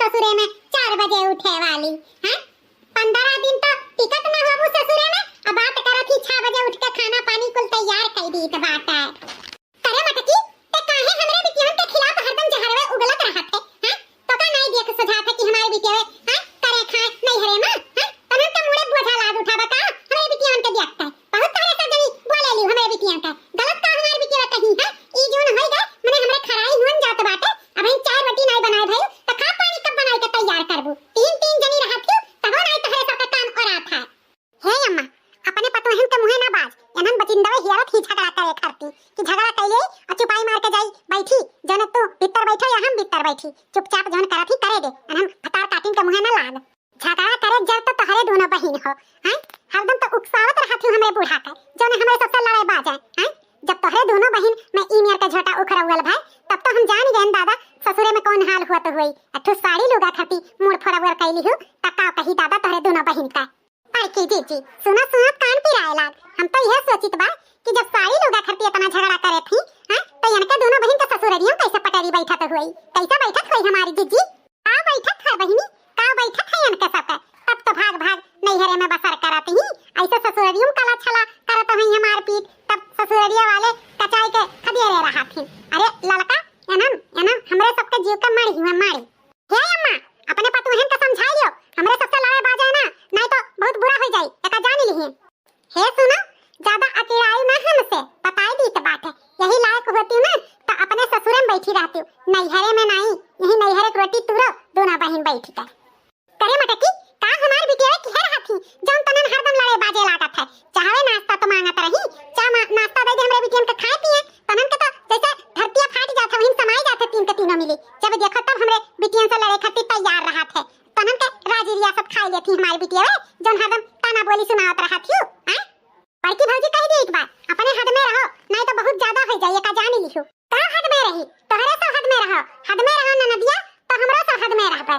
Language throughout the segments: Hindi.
ससुरे में 4 बजे उठे वाली हैं। 15 दिन तो टिकट ना हो ससुरे में, अब बात करत ही 6 बजे उठ के खाना पानी कुल तैयार कर दी त बात है। करे मटकी ते काहे हमरे बिटियन के खिलाफ हरदम जहरवे उगलत रहत है हैं। तो का नहीं देख सुझात है कि हमारे बिटिया हैं करे खाए नहीं हरे में हैं। तने के मुड़े बोझा लाद उठा बता हमारे बिटियन के देखता है बहुत सारे सजनी बोले ली हमारे बिटियन का गलत का हमारे बिटिया कहीं है। ई जून होई गए मने हमरे खराई हुन जात बाटे, अब हम 4 रोटी नहीं बनाए भाई त खा पानी कब बनाई के तैयार करबू। 3 जनी रहत क्यों तब नहीं तहरे सब काम करात है। हे अम्मा अपने पतोहन के मुहे ना बाज, एनन बचिंदवे हियरत ही झगड़ा करे करती कि झगड़ा कइले और चुपाई मार के जाई बैठी जने तू भीतर बैठो या हम भीतर बैठी चुपचाप जौन करत ही करे दे, एनन फटार काटिन के मुहे ना लाग। झगड़ा करे जब तो तहरे दोनों बहिन हो हैं, हरदम तो उकसावत रहत हूं हमरे बूढ़ा के जौन हमरे सबसे लड़ाई बाजे हैं। जब तोहरे दोनों बहिन में ई मेर का झोटा उखरौल भाई तब तो हम जान गए दादा ससुरे में कौन हाल हुआ तो हुई। अठू साड़ी लुगा खाती मूड फोड़ावर कैली हूं तका कही दादा तोहरे दोनों बहिन का पड़की जी सुना सुना कान पिराए लाग। हम तो यह सोचित बा कि जब साड़ी लुगा खाती इतना झगड़ा करे थी हैं तो इनके दोनों बहिन के ससुररियों कैसे पटेरी बैठत हुई, कैसे बैठत हुई हमारी जीजी का बैठत है बहिनी का बैठत है इनके सबके। तब तो भाग भाग नैहरे में बसर करत ही ऐसे ससुररियों कला छला करत हई हमार पीठ, तब ससुररिया वाले कचाई के खदियरे रहा थी। अरे ललका एनम हमरे सबके जीव के मारी हुआ मारी। हे अम्मा अपने पतुहन के समझाइयो हमरे सबसे लड़ाई बाजे ना नहीं तो बहुत बुरा हो जाई एका जान लीहे। हे सुनो ज्यादा अकेलाई ना हमसे बताई दी त बात है, यही लायक होती ना तो अपने ससुरे में बैठी रहती नैहरे में नहीं, यही नैहरे की रोटी तुरो दोनों बहन बैठी के। करे मटकी का हमार बिटिया की है रहती जौन तनन हरदम लड़ाई बाजे लागत है। चाहे नाश्ता तो मांगत रही चा नाश्ता दे दे हमरे बिटियन के खाए पिए तनन के तो जैसे धरतिया फाट जात है वहीं समाई जात है तीन के तीनों मिली। जब देखो तब हमरे बिटियन से लड़े खातिर तैयार रहत है तनन के राजी रियासत खाई लेती हमारी बिटिया जौन हरदम ताना बोली सुनावत रहत हूं हैं। बड़की भौजी कह दी एक बार अपने हद में रहो नहीं तो बहुत ज्यादा हो जाए का जान लिखो। का हद में रही तोहरे सब हद में रहो ननदिया तो हमरो सब हद में रहबे।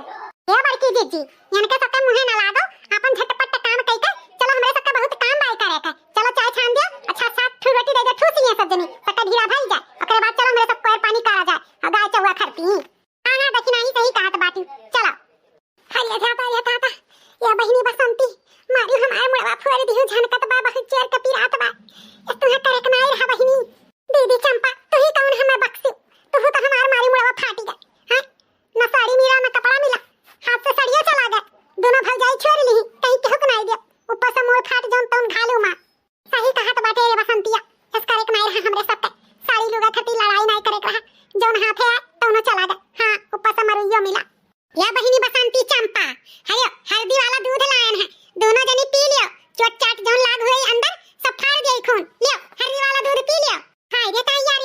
ये बड़की जीजी इनके सबके मुंहे ना लागो अपन झटपट काम कई के चलो हमरे सबके बहुत काम बाई करे के चलो चाय छान दियो अच्छा साथ ठू रोटी दे दे ठूसिए सब जनी सबके ढीला भई जाए ओकरे बाद चलो हमरे सब कोर पानी करा जाए और गाय चौवा खरती आना देखी नहीं सही कहत बाटी चलो हरिया जाता ये बहिनी बसंती मारी हमारे मुड़वा फुअर दिहु झनकत बा बहुत चेर के पिरात बा तुहे करे के नहीं रहा बहिनी। दीदी चंपा तू ही कौन हमें बक्सी तू तो हमार मारी मुड़वा फाटी गए हैं न साड़ी मिला न कपड़ा मिला हाथ से सड़िया चला गए दोनों भौजाई छोड़ ली कहीं के हुक नहीं दे ऊपर से मोड़ फाट जौन तौन घालू मां। सही कहत बाटे रे बसंतिया इस करे के नहीं रहा हमरे सबके साड़ी लुगा खती लड़ाई नहीं करे के रहा जौन हाथे आ तौनो चला गए हां ऊपर से मरुइयो मिला। या बहिनी बसंती चंपा हयो हल्दी वाला दूध लायन है दोनों जनी पी लियो चोट चाट जौन लाग हुई अंदर सब फाड़ गई खून लियो हल्दी वाला दूध पी लियो। हाय रे ताइया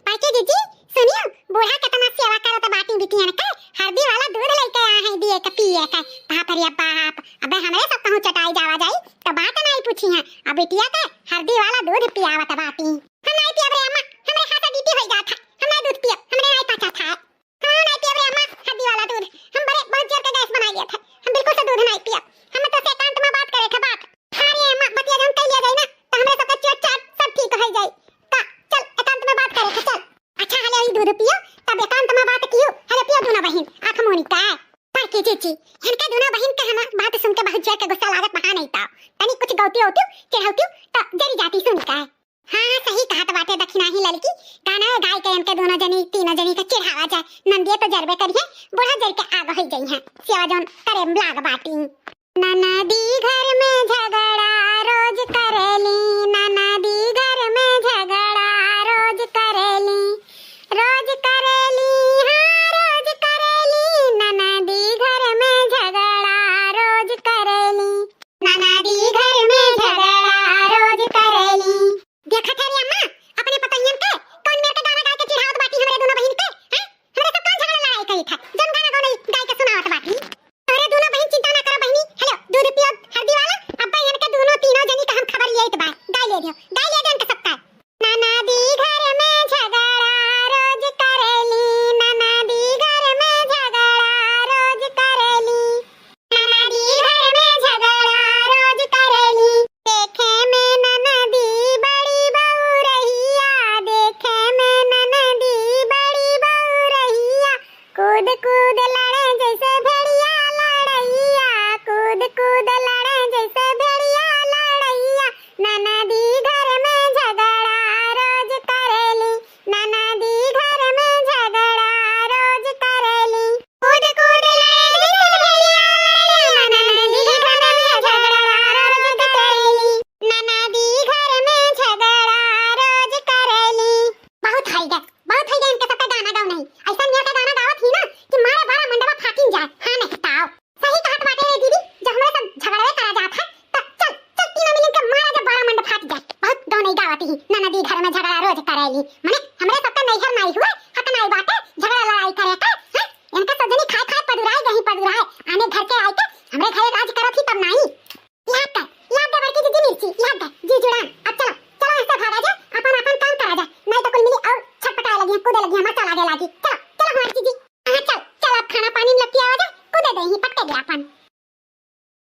पाके जीजी सुनियो बूढ़ा कितना सेवा करत बाटी बिटियन के हल्दी वाला दूध लेके आ है दिए के पिए के बाप रे बाप अबे हमरे सब कहूं चटाई जावा जाई तो बात नहीं पूछी है अब बिटिया के हल्दी वाला दूध पियावत बाटी हम नहीं पियब रे अम्मा हमरे हाथ डीटी हो जात है हम नहीं दूध पियब हमरे नहीं पचा था हम नहीं पियब रे अम्मा हल्दी वाला दूध हम बड़े बहुत जोर के गैस बना लिया था हम बिल्कुल से दूध नहीं पियब हम तो से एकांत में बात करे थे बात हां रे अम्मा बतिया जम कह लिया जाए ना तो हमरे सबका चोट चाट सब ठीक हो जाए का चल एकांत में बात करे थे चल अच्छा हले ई दूध पियो तब एकांत में बात कियो हले पियो दोनों बहन आंख मोनी का पाके जीजी इनके दोनों बहन के हम बात सुन के बहुत जोर के गुस्सा लागत बहा नहीं था तनी कुछ गौती होती चढ़ाती तो जरी जाती सुन का हां सही कहत बाटे दक्षिणा ही लड़की गाना गाय के इनके दोनों जनी तीनों जनी के चिढ़ावा जाए नंदिया तो जरबे करिए बूढ़ा जर के आग हो गई है सेवा जौन करे लाग बाटी। ननदी घर में झगड़ा रोज करेली ननदी घर में झगड़ा रोज करेली हां रोज करेली ननदी घर में झगड़ा रोज करेली ननदी घर में झगड़ा रोज करेली। देखा था रे अम्मा अपने पतइयन के कौन मेरे के गाना गा के चिढ़ावत बाटी हमरे दोनों बहन पे हैं हमरे सब कौन झगड़ा लड़ाई करी था जन गाना गाना गा के सुनावत बाटी। अरे दोनों बहन चिंता ना करो बहनी हेलो दूध पियो हल्दी वाला अब बहन झगड़ा रोज करेली माने हमरे सबका नैहर नहीं हुआ हक नहीं बाटे झगड़ा लड़ाई करे का हैं इनका सजनी खाए खाए पदुराई गही पदुराई आने घर के आए के हमरे घरे राज करत ही तब नहीं याद दे बड़की दीदी मिर्ची याद दे जी जुड़ान अब चलो चलो ऐसा भागा जा अपन अपन काम करा जा नहीं तो कुल मिली और छटपटाए लगी कूदे लगी मचा लागे लागी चलो चलो हमारी जी हां चल चल अब खाना पानी में लपटी आवा जा कूदे दे ही पटके गया अपन